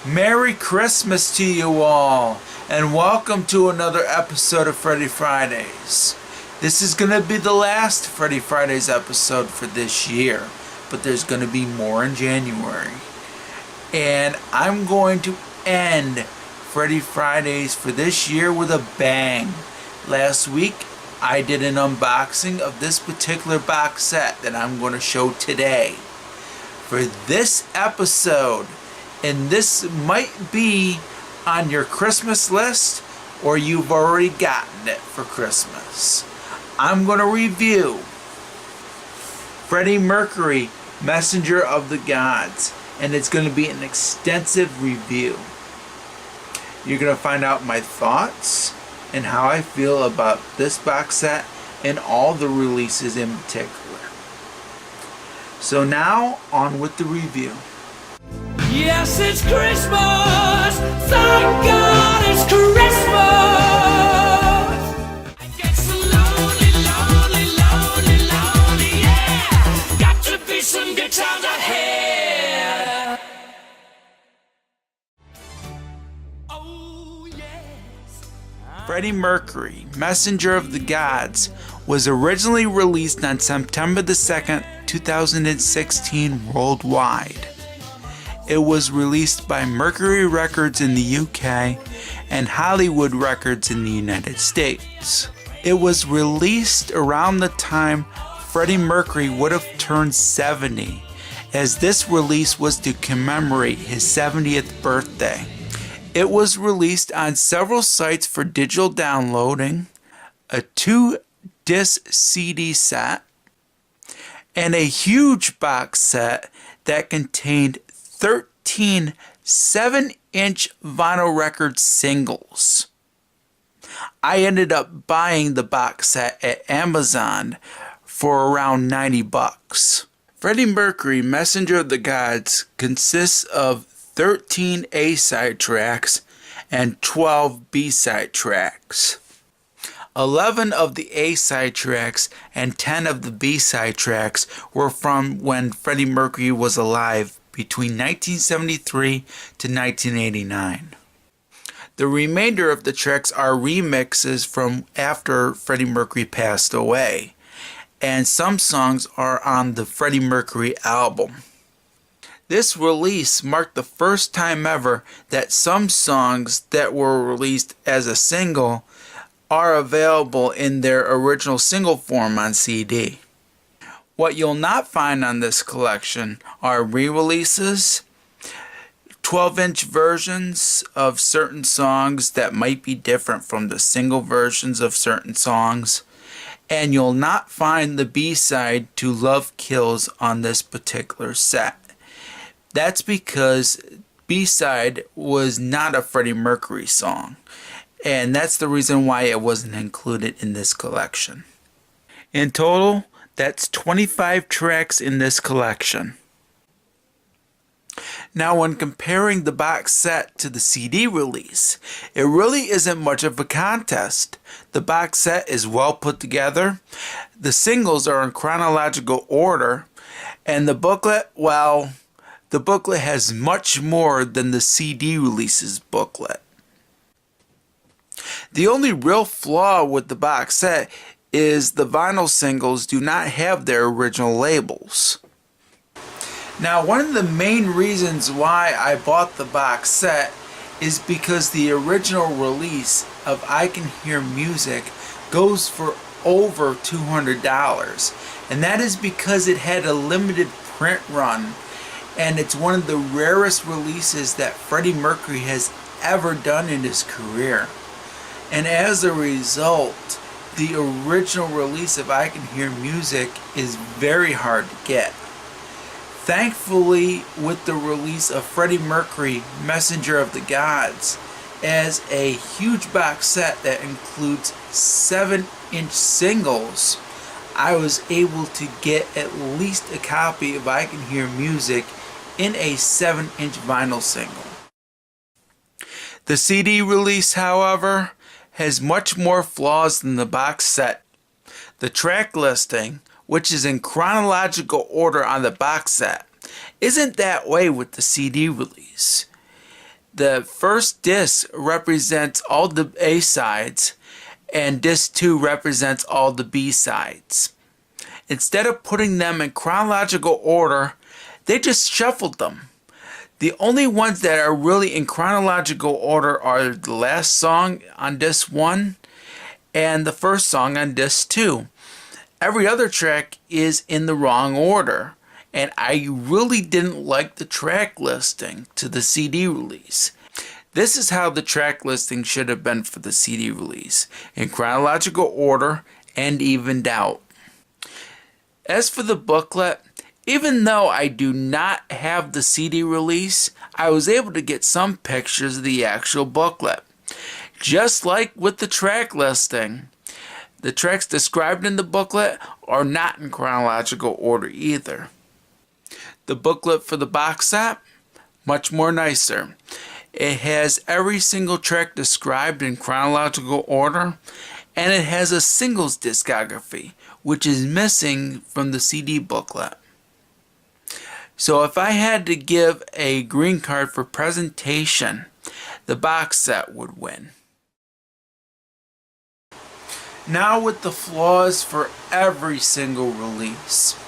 Merry Christmas to you all, and welcome to another episode of Freddie Fridays. This is going to be the last Freddie Fridays episode for this year, but there's going to be more in January. And I'm going to end Freddie Fridays for this year with a bang. Last week, I did an unboxing of this particular box set that I'm going to show today. For this episode, and this might be on your Christmas list or you've already gotten it for Christmas. I'm going to review Freddie Mercury, Messenger of the Gods, and it's going to be an extensive review. You're going to find out my thoughts and how I feel about this box set and all the releases in particular. So now, on with the review. Yes, it's Christmas! Thank God it's Christmas! I get so lonely, yeah! Got to be some good times ahead! Oh, yes! Freddie Mercury, Messenger of the Gods, was originally released on September the 2nd, 2016 worldwide. It was released by Mercury Records in the UK and Hollywood Records in the United States. It was released around the time Freddie Mercury would have turned 70, as this release was to commemorate his 70th birthday. It was released on several sites for digital downloading, a 2-disc CD set, and a huge box set that contained 13 7-inch vinyl record singles. I ended up buying the box set at Amazon for around $90. Freddie Mercury, Messenger of the Gods consists of 13 A-side tracks and 12 B-side tracks. 11 of the A-side tracks and 10 of the B-side tracks were from when Freddie Mercury was alive between 1973 to 1989. The remainder of the tracks are remixes from after Freddie Mercury passed away, and some songs are on the Freddie Mercury album. This release marked the first time ever that some songs that were released as a single are available in their original single form on CD. What you'll not find on this collection are re-releases, 12-inch versions of certain songs that might be different from the single versions of certain songs, and you'll not find the B-side to Love Kills on this particular set. That's because B-side was not a Freddie Mercury song, and that's the reason why it wasn't included in this collection. In total, that's 25 tracks in this collection. Now, when comparing the box set to the CD release, it really isn't much of a contest. The box set is well put together, the singles are in chronological order, and the booklet, well, the booklet has much more than the CD release's booklet. The only real flaw with the box set is the vinyl singles do not have their original labels. Now, one of the main reasons why I bought the box set is because the original release of I Can Hear Music goes for over $200, and that is because it had a limited print run, and it's one of the rarest releases that Freddie Mercury has ever done in his career. And as a result, the original release of I Can Hear Music is very hard to get. Thankfully, with the release of Freddie Mercury, Messenger of the Gods, as a huge box set that includes 7-inch singles, I was able to get at least a copy of I Can Hear Music in a 7-inch vinyl single. The CD release, however, has much more flaws than the box set. The track listing, which is in chronological order on the box set, isn't that way with the CD release. The first disc represents all the A-sides, and disc 2 represents all the B-sides. Instead of putting them in chronological order, they just shuffled them. The only ones that are really in chronological order are the last song on disc 1 and the first song on disc 2. Every other track is in the wrong order, and I really didn't like the track listing to the CD release. This is how the track listing should have been for the CD release, in chronological order and evened out. As for the booklet, even though I do not have the CD release, I was able to get some pictures of the actual booklet. Just like with the track listing, the tracks described in the booklet are not in chronological order either. The booklet for the box set, much more nicer. It has every single track described in chronological order, and it has a singles discography, which is missing from the CD booklet. So if I had to give a green card for presentation, the box set would win. Now with the flaws for every single release.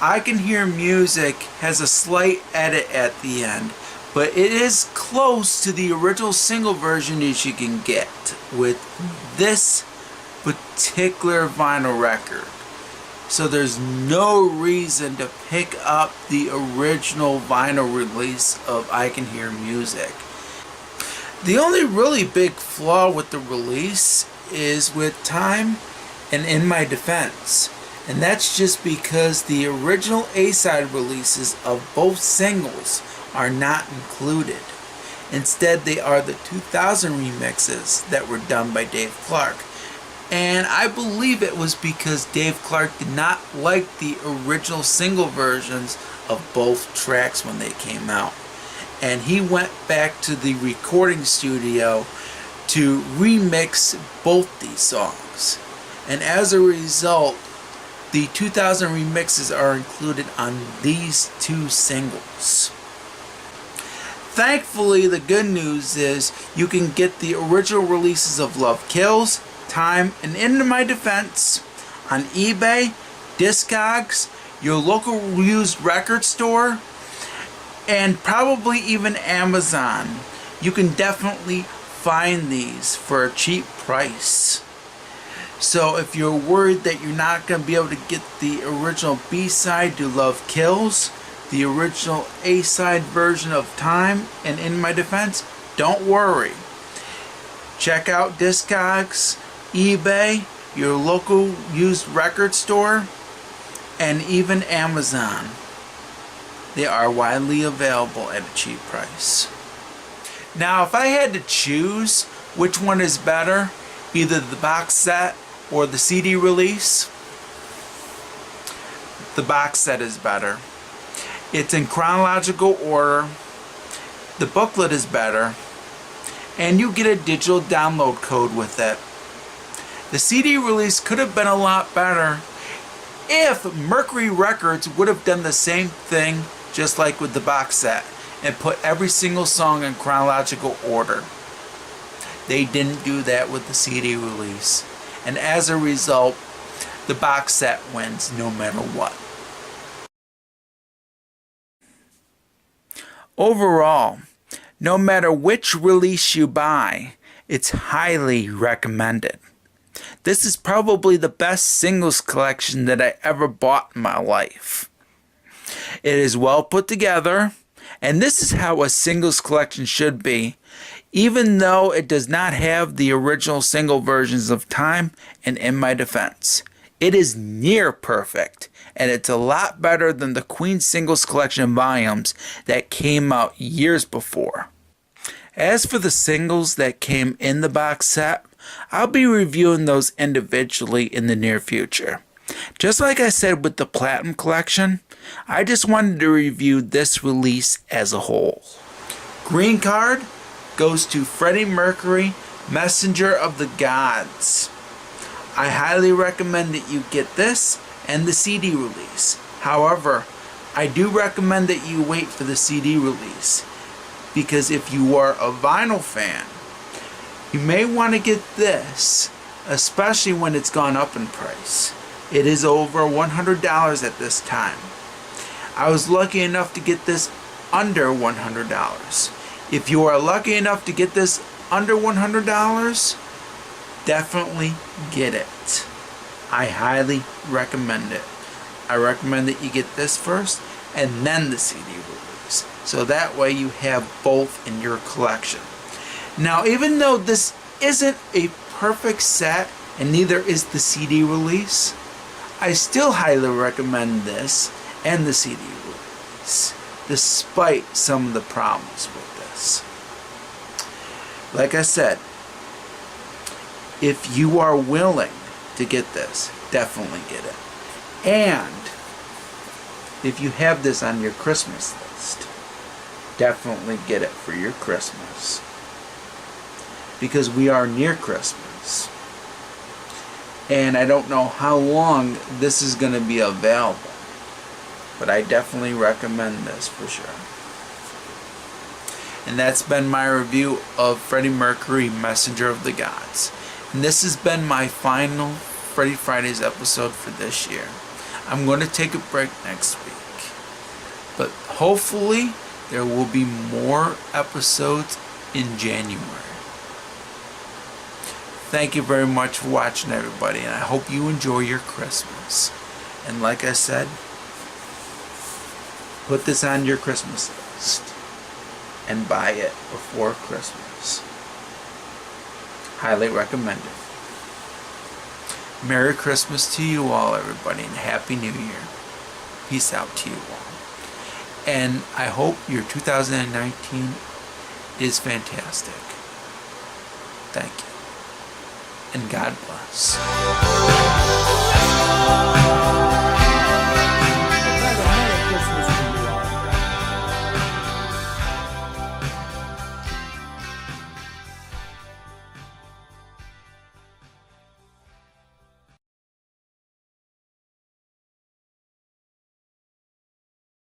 I Can Hear Music has a slight edit at the end, but it is close to the original single version as you can get with this particular vinyl record. So there's no reason to pick up the original vinyl release of I Can Hear Music. The only really big flaw with the release is with Time and In My Defense. And that's just because the original A-side releases of both singles are not included. Instead, they are the 2000 remixes that were done by Dave Clark. And I believe it was because Dave Clark did not like the original single versions of both tracks when they came out. And he went back to the recording studio to remix both these songs. And as a result, the 2000 remixes are included on these two singles. Thankfully, the good news is you can get the original releases of Love Kills, Time, and In My Defense on eBay, Discogs, your local used record store, and probably even Amazon. You can definitely find these for a cheap price. So if you're worried that you're not going to be able to get the original B-side to Love Kills, the original A-side version of Time, and In My Defense, don't worry. Check out Discogs, eBay, your local used record store, and even Amazon. They are widely available at a cheap price. Now, if I had to choose which one is better, either the box set or the CD release, the box set is better. It's in chronological order, the booklet is better, and you get a digital download code with it. The CD release could have been a lot better if Mercury Records would have done the same thing just like with the box set and put every single song in chronological order. They didn't do that with the CD release, and as a result, the box set wins no matter what. Overall, no matter which release you buy, it's highly recommended. This is probably the best singles collection that I ever bought in my life. It is well put together, and this is how a singles collection should be, even though it does not have the original single versions of Time and In My Defense. It is near perfect, and it's a lot better than the Queen Singles Collection volumes that came out years before. As for the singles that came in the box set, I'll be reviewing those individually in the near future. Just like I said with the Platinum Collection, I just wanted to review this release as a whole. Green card goes to Freddie Mercury, Messenger of the Gods. I highly recommend that you get this and the CD release. However, I do recommend that you wait for the CD release. because if you are a vinyl fan, you may want to get this, especially when it's gone up in price. It is over $100 at this time. I was lucky enough to get this under $100. If you are lucky enough to get this under $100, definitely get it. I highly recommend it. I recommend that you get this first and then the CD release, so that way you have both in your collection. Now, even though this isn't a perfect set and neither is the CD release, I still highly recommend this and the CD release, despite some of the problems with this. Like I said, if you are willing to get this, definitely get it. And if you have this on your Christmas list, definitely get it for your Christmas, because we are near Christmas and I don't know how long this is going to be available, but I definitely recommend this for sure. And that's been my review of Freddie Mercury, Messenger of the Gods. And this has been my final Freddie Fridays episode for this year. I'm going to take a break next week, but hopefully there will be more episodes in January. Thank you very much for watching, everybody, and I hope you enjoy your Christmas. And like I said, put this on your Christmas list and buy it before Christmas. Highly recommend it. Merry Christmas to you all, everybody, and Happy New Year. Peace out to you all. And I hope your 2019 is fantastic. Thank you. And God bless.